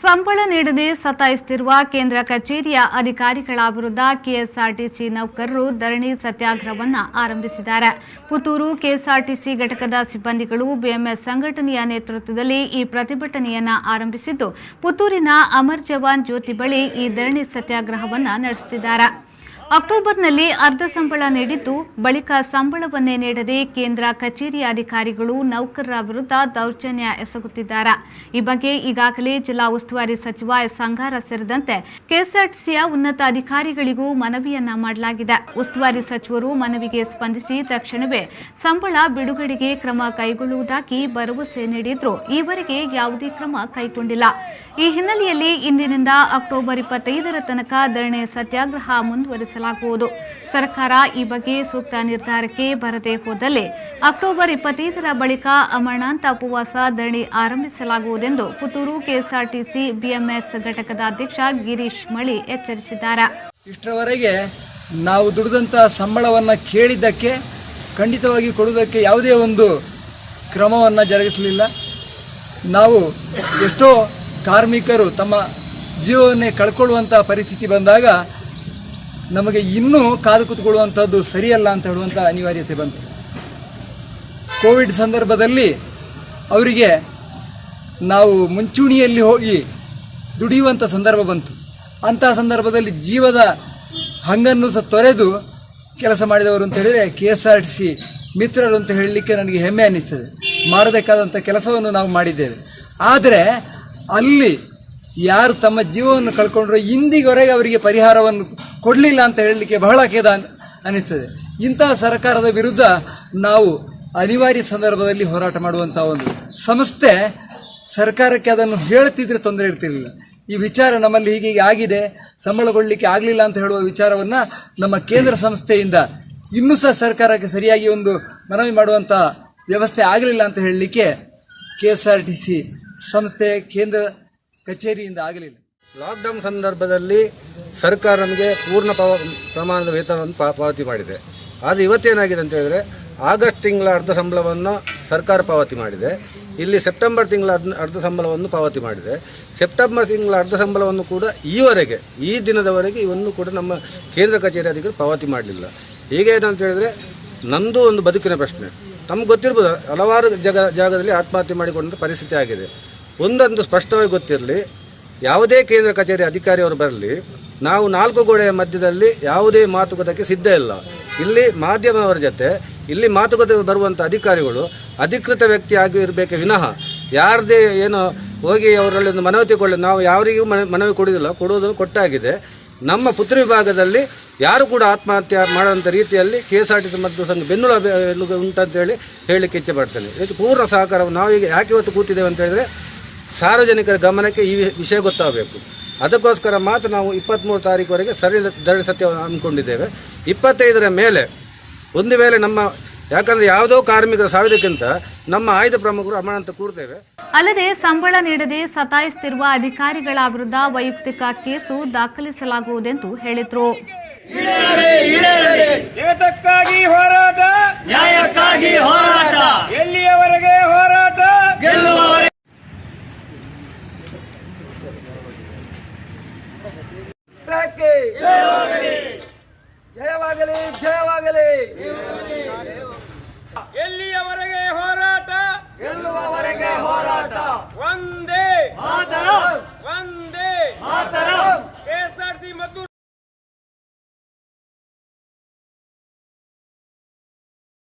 ಸಂಬಳ ನೀಡದೆ ಸತಾಯಿಸುತ್ತಿರುವ ಕೇಂದ್ರ ಕಚೇರಿಯ ಅಧಿಕಾರಿಗಳ ವಿರುದ್ಧ ಕೆಎಸ್ಆರ್ಟಿಸಿ ನೌಕರರು ಧರಣಿ ಸತ್ಯಾಗ್ರಹವನ್ನು ಆರಂಭಿಸಿದ್ದಾರೆ. ಪುತ್ತೂರು ಕೆಎಸ್ಆರ್ಟಿಸಿ ಘಟಕದ ಸಿಬ್ಬಂದಿಗಳು ಬಿಎಂಎಸ್ ಸಂಘಟನೆಯ ನೇತೃತ್ವದಲ್ಲಿ ಈ ಪ್ರತಿಭಟನೆಯನ್ನು ಆರಂಭಿಸಿದ್ದು, ಪುತ್ತೂರಿನ ಅಮರ್ ಜವಾನ್ ಜ್ಯೋತಿ ಬಳಿ ಈ ಧರಣಿ ಸತ್ಯಾಗ್ರಹವನ್ನು ನಡೆಸುತ್ತಿದ್ದಾರೆ. ಅಕ್ಟೋಬರ್ನಲ್ಲಿ ಅರ್ಧ ಸಂಬಳ ನೀಡಿದ್ದು, ಬಳಿಕ ಸಂಬಳವನ್ನೇ ನೀಡದೆ ಕೇಂದ್ರ ಕಚೇರಿಯ ಅಧಿಕಾರಿಗಳು ನೌಕರರ ವಿರುದ್ಧ ದೌರ್ಜನ್ಯ ಎಸಗುತ್ತಿದ್ದಾರೆ. ಈ ಬಗ್ಗೆ ಈಗಾಗಲೇ ಜಿಲ್ಲಾ ಉಸ್ತುವಾರಿ ಸಚಿವ ಎಸ್ ಅಂಗಾರ ಸೇರಿದಂತೆ ಕೆಎಸ್ಆರ್ಟಿಸಿಯ ಉನ್ನತ ಅಧಿಕಾರಿಗಳಿಗೂ ಮನವಿಯನ್ನ ಮಾಡಲಾಗಿದೆ. ಉಸ್ತುವಾರಿ ಸಚಿವರು ಮನವಿಗೆ ಸ್ಪಂದಿಸಿ ತಕ್ಷಣವೇ ಸಂಬಳ ಬಿಡುಗಡೆಗೆ ಕ್ರಮ ಕೈಗೊಳ್ಳುವುದಾಗಿ ಭರವಸೆ ನೀಡಿದ್ರು, ಈವರೆಗೆ ಯಾವುದೇ ಕ್ರಮ ಕೈಗೊಂಡಿಲ್ಲ. ಈ ಹಿನ್ನೆಲೆಯಲ್ಲಿ ಇಂದಿನಿಂದ ಅಕ್ಟೋಬರ್ 25ರ ತನಕ ಧರಣಿ ಸತ್ಯಾಗ್ರಹ ಮುಂದುವರಿಸಲಾಗುವುದು. ಸರ್ಕಾರ ಈ ಬಗ್ಗೆ ಸೂಕ್ತ ನಿರ್ಧಾರಕ್ಕೆ ಬರದೇ ಹೋದಲ್ಲಿ ಅಕ್ಟೋಬರ್ 25ರ ಬಳಿಕ ಅಮರಣಾಂತ ಉಪವಾಸ ಧರಣಿ ಆರಂಭಿಸಲಾಗುವುದೆಂದು ಪುತ್ತೂರು ಕೆಎಸ್ಆರ್ಟಿಸಿ ಬಿಎಂಎಸ್ ಘಟಕದ ಅಧ್ಯಕ್ಷ ಗಿರೀಶ್ ಮಳಿ ಎಚ್ಚರಿಸಿದ್ದಾರೆ. ಇಷ್ಟರವರೆಗೆ ನಾವು ದುಡಿದಂತಹ ಸಂಬಳವನ್ನು ಕೇಳಿದ್ದಕ್ಕೆ ಖಂಡಿತವಾಗಿ ಕೊಡುವುದಕ್ಕೆ ಯಾವುದೇ ಒಂದು ಕ್ರಮವನ್ನು ಜರುಗಿಸಲಿಲ್ಲ. ನಾವು ಎಷ್ಟೋ ಕಾರ್ಮಿಕರು ತಮ್ಮ ಜೀವವನ್ನೇ ಕಳ್ಕೊಳ್ಳುವಂಥ ಪರಿಸ್ಥಿತಿ ಬಂದಾಗ ನಮಗೆ ಇನ್ನೂ ಕಾದು ಕೂತ್ಕೊಳ್ಳುವಂಥದ್ದು ಸರಿಯಲ್ಲ ಅಂತ ಹೇಳುವಂಥ ಅನಿವಾರ್ಯತೆ ಬಂತು. ಕೋವಿಡ್ ಸಂದರ್ಭದಲ್ಲಿ ಅವರಿಗೆ ನಾವು ಮುಂಚೂಣಿಯಲ್ಲಿ ಹೋಗಿ ದುಡಿಯುವಂಥ ಸಂದರ್ಭ ಬಂತು. ಅಂತಹ ಸಂದರ್ಭದಲ್ಲಿ ಜೀವದ ಹಂಗನ್ನು ಸಹ ತೊರೆದು ಕೆಲಸ ಮಾಡಿದವರು ಅಂತ ಹೇಳಿದರೆ ಕೆಎಸ್ಆರ್ಟಿಸಿ ಮಿತ್ರರು ಅಂತ ಹೇಳಲಿಕ್ಕೆ ನನಗೆ ಹೆಮ್ಮೆ ಅನ್ನಿಸ್ತದೆ. ಮಾಡಬೇಕಾದಂಥ ಕೆಲಸವನ್ನು ನಾವು ಮಾಡಿದ್ದೇವೆ. ಆದರೆ ಅಲ್ಲಿ ಯಾರು ತಮ್ಮ ಜೀವವನ್ನು ಕಳ್ಕೊಂಡ್ರೋ ಇಂದಿವರೆಗೆ ಅವರಿಗೆ ಪರಿಹಾರವನ್ನು ಕೊಡಲಿಲ್ಲ ಅಂತ ಹೇಳಲಿಕ್ಕೆ ಬಹಳ ಖೇದ ಅನ್ನಿಸ್ತದೆ. ಇಂತಹ ಸರ್ಕಾರದ ವಿರುದ್ಧ ನಾವು ಅನಿವಾರ್ಯ ಸಂದರ್ಭದಲ್ಲಿ ಹೋರಾಟ ಮಾಡುವಂಥ ಒಂದು ಸಂಸ್ಥೆ ಸರ್ಕಾರಕ್ಕೆ ಅದನ್ನು ಹೇಳ್ತಿದ್ರೆ ತೊಂದರೆ ಇರ್ತಿರಲಿಲ್ಲ. ಈ ವಿಚಾರ ನಮ್ಮಲ್ಲಿ ಹೀಗೆ ಆಗಿದೆ, ಸಂಬಳ ಕೊಡಲಿಕ್ಕೆ ಆಗಲಿಲ್ಲ ಅಂತ ಹೇಳುವ ವಿಚಾರವನ್ನು ನಮ್ಮ ಕೇಂದ್ರ ಸಂಸ್ಥೆಯಿಂದ ಇನ್ನೂ ಸಹ ಸರ್ಕಾರಕ್ಕೆ ಸರಿಯಾಗಿ ಒಂದು ಮನವಿ ಮಾಡುವಂಥ ವ್ಯವಸ್ಥೆ ಆಗಲಿಲ್ಲ ಅಂತ ಹೇಳಲಿಕ್ಕೆ ಕೆಎಸ್ಆರ್ಟಿಸಿ ಸಂಸ್ಥೆ ಕೇಂದ್ರ ಕಚೇರಿಯಿಂದ ಆಗಲಿಲ್ಲ. ಲಾಕ್ಡೌನ್ ಸಂದರ್ಭದಲ್ಲಿ ಸರ್ಕಾರ ನಮಗೆ ಪೂರ್ಣ ಪ್ರಮಾಣದ ವೇತನವನ್ನು ಪಾವತಿ ಮಾಡಿದೆ. ಆದರೆ ಇವತ್ತೇನಾಗಿದೆ ಅಂತ ಹೇಳಿದರೆ ಆಗಸ್ಟ್ ತಿಂಗಳ ಅರ್ಧ ಸಂಬಳವನ್ನು ಸರ್ಕಾರ ಪಾವತಿ ಮಾಡಿದೆ. ಇಲ್ಲಿ ಸೆಪ್ಟೆಂಬರ್ ತಿಂಗಳ ಅರ್ಧ ಸಂಬಳವನ್ನು ಪಾವತಿ ಮಾಡಿದೆ. ಸೆಪ್ಟೆಂಬರ್ ತಿಂಗಳ ಅರ್ಧ ಸಂಬಳವನ್ನು ಕೂಡ ಈವರೆಗೆ ಈ ದಿನದವರೆಗೆ ಇವನ್ನು ಕೂಡ ನಮ್ಮ ಕೇಂದ್ರ ಕಚೇರಿ ಅಧಿಕಾರಿ ಪಾವತಿ ಮಾಡಲಿಲ್ಲ. ಹೀಗೆ ಏನಂತ ಹೇಳಿದರೆ ನಮ್ಮದು ಒಂದು ಬದುಕಿನ ಪ್ರಶ್ನೆ. ನಮ್ಗೆ ಗೊತ್ತಿರ್ಬೋದು, ಹಲವಾರು ಜಾಗದಲ್ಲಿ ಆತ್ಮಹತ್ಯೆ ಮಾಡಿಕೊಂಡಂಥ ಪರಿಸ್ಥಿತಿ ಆಗಿದೆ. ಒಂದೊಂದು ಸ್ಪಷ್ಟವಾಗಿ ಗೊತ್ತಿರಲಿ, ಯಾವುದೇ ಕೇಂದ್ರ ಕಚೇರಿ ಅಧಿಕಾರಿಯವರು ಬರಲಿ, ನಾವು ನಾಲ್ಕು ಗೋಡೆಯ ಮಧ್ಯದಲ್ಲಿ ಯಾವುದೇ ಮಾತುಕತೆಗೆ ಸಿದ್ಧ ಇಲ್ಲ. ಇಲ್ಲಿ ಮಾಧ್ಯಮದವರ ಜೊತೆ ಇಲ್ಲಿ ಮಾತುಕತೆ ಬರುವಂಥ ಅಧಿಕಾರಿಗಳು ಅಧಿಕೃತ ವ್ಯಕ್ತಿ ಆಗಿ ಇರಬೇಕೆ ವಿನಃ ಯಾರದೇ ಏನು ಹೋಗಿ ಅವರಲ್ಲಿ ಒಂದು ಮನವಿ ತಗೊಳ್ಳಿ, ನಾವು ಯಾರಿಗೂ ಮನವಿ ಕೊಡೋದಿಲ್ಲ, ಕೊಡುವುದು ಕೊಟ್ಟಾಗಿದೆ. ನಮ್ಮ ಪುತ್ರ ವಿಭಾಗದಲ್ಲಿ ಯಾರು ಕೂಡ ಆತ್ಮಹತ್ಯೆ ಮಾಡುವಂಥ ರೀತಿಯಲ್ಲಿ ಕೆಎಸ್ಆರ್ಟಿಸಿ ಮತ್ತು ಸಂಘ ಬೆನ್ನೆಲುಬು ಉಂಟಂತೇಳಿ ಹೇಳಲಿಕ್ಕೆ ಇಚ್ಛೆ ಪಡ್ತೇನೆ. ಇದಕ್ಕೆ ಪೂರ್ಣ ಸಹಕಾರವನ್ನು ನಾವು ಈಗ ಯಾಕೆ ಇವತ್ತು ಕೂತಿದ್ದೇವೆ ಅಂತ ಹೇಳಿದರೆ ಸಾರ್ವಜನಿಕರ ಗಮನಕ್ಕೆ ಈ ವಿಷಯ ಗೊತ್ತಾಗಬೇಕು. ಅದಕ್ಕೋಸ್ಕರ ಮಾತ್ರ ನಾವು 23 ತಾರೀಕುವರೆಗೆ ಧರಣಿ ಸತ್ಯ ಅಂದ್ಕೊಂಡಿದ್ದೇವೆ. 25ರ ಮೇಲೆ ಒಂದು ವೇಳೆ ನಮ್ಮ ಯಾಕಂದರೆ ಯಾವುದೋ ಕಾರ್ಮಿಕರ ಸಾವಿದಕ್ಕಿಂತ ನಮ್ಮ ಆಯ್ದ ಪ್ರಮುಖರು ಅಮಾನತ ಕೂಡ್ತೇವೆ. ಅಲ್ಲದೆ ಸಂಬಳ ನೀಡದೆ ಸತಾಯಿಸುತ್ತಿರುವ ಅಧಿಕಾರಿಗಳ ವಿರುದ್ಧ ವೈಯಕ್ತಿಕ ಕೇಸು ದಾಖಲಿಸಲಾಗುವುದೆಂದು ಹೇಳಿದರು. ಏತಕ್ಕಾಗಿ ಹೋರಾಟ, ನ್ಯಾಯಕ್ಕಾಗಿ ಹೋರಾಟ, ಎಲ್ಲಿಯವರೆಗೆ ಹೋರಾಟ, ಗೆಲ್ಲುವವರೆಗೆ. ಜಯವಾಗಲಿ, ಜಯವಾಗಲಿ. ಎಲ್ಲಿಯವರೆಗೆ ಹೋರಾಟ, ಗೆಲ್ಲುವವರೆಗೆ ಹೋರಾಟ. ಒಂದೇ ಮಾತರಂ.